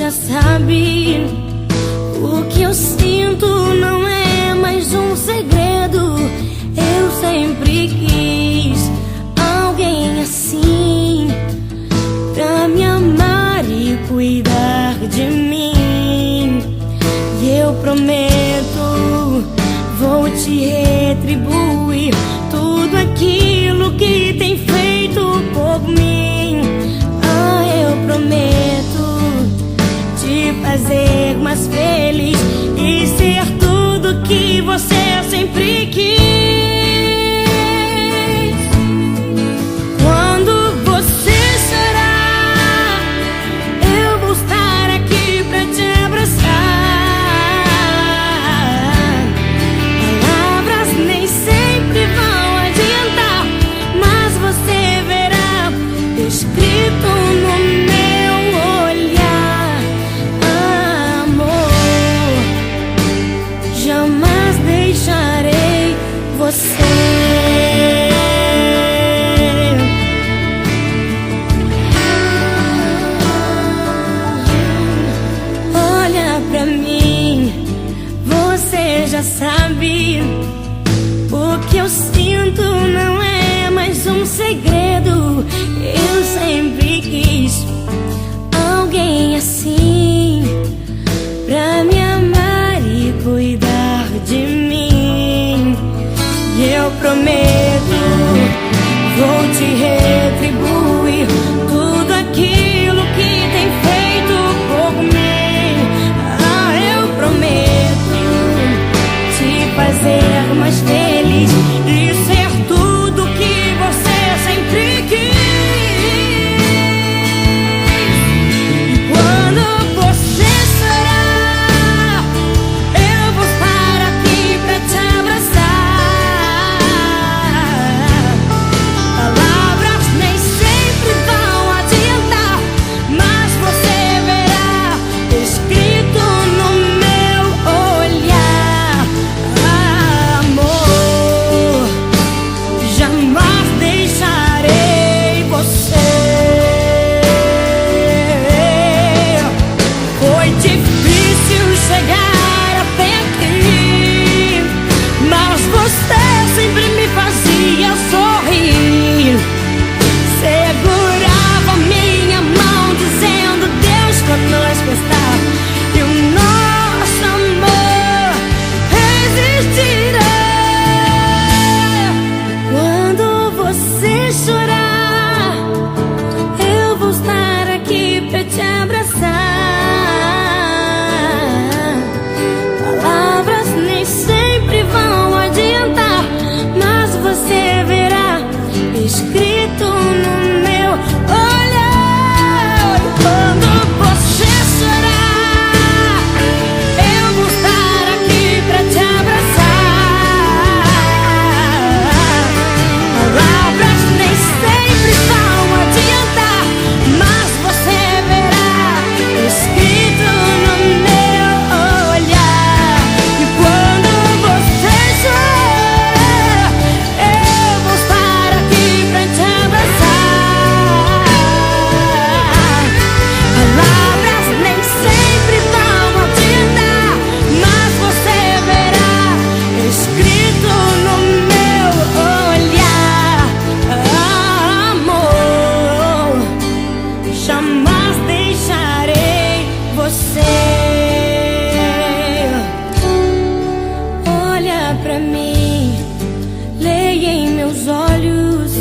já sabe. O que eu sinto não é mais um segredo. Eu sempre quis alguém assim, pra me amar e cuidar de mim. E eu prometo, vou te retribuir tudo aquilo que tem feito por mim. Ah, eu prometo te fazer mais feliz e ser tudo que você sempre quis. Quando você chorar, eu vou estar aqui pra te abraçar. Palavras nem sempre vão adiantar, mas você verá escrito no meu olhar. Amor, jamais deixarei você. Olha pra mim, você já sabe. O que eu sinto não é mais um segredo. Eu sempre quis alguém assim, pra me amar e cuidar de mim. E eu prometo, vou te retribuir tudo aquilo que tem feito por mim. Ah, eu prometo te fazer mais feliz e ser tudo que você sempre quis. E quando você chorar, eu vou estar aqui pra te abraçar. Palavras nem sempre vão adiantar, mas você verá escrito no meu olhar. Amor, jamais deixarei você. Foi difícil chegar até aqui, mas você sempre me fazia sorrir. Segurava minha mão dizendo: Deus conosco está, e o nosso amor resistirá. Quando você chorar, eu vou estar aqui pra te abraçar. Palavras nem sempre vão adiantar, mas você verá escrito no meu olhar. Quando você chorar, eu vou estar aqui pra te abraçar. Palavras nem sempre vão adiantar, mas você verá escrito no meu olhar. E quando você chorar, eu vou estar aqui pra te abraçar. Palavras nem sempre vão adiantar, mas você verá escrito no meu olhar. Amor, jamais deixarei você. Olha pra mim, leia em meus olhos.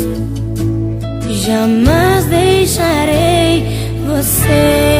Jamais deixarei você.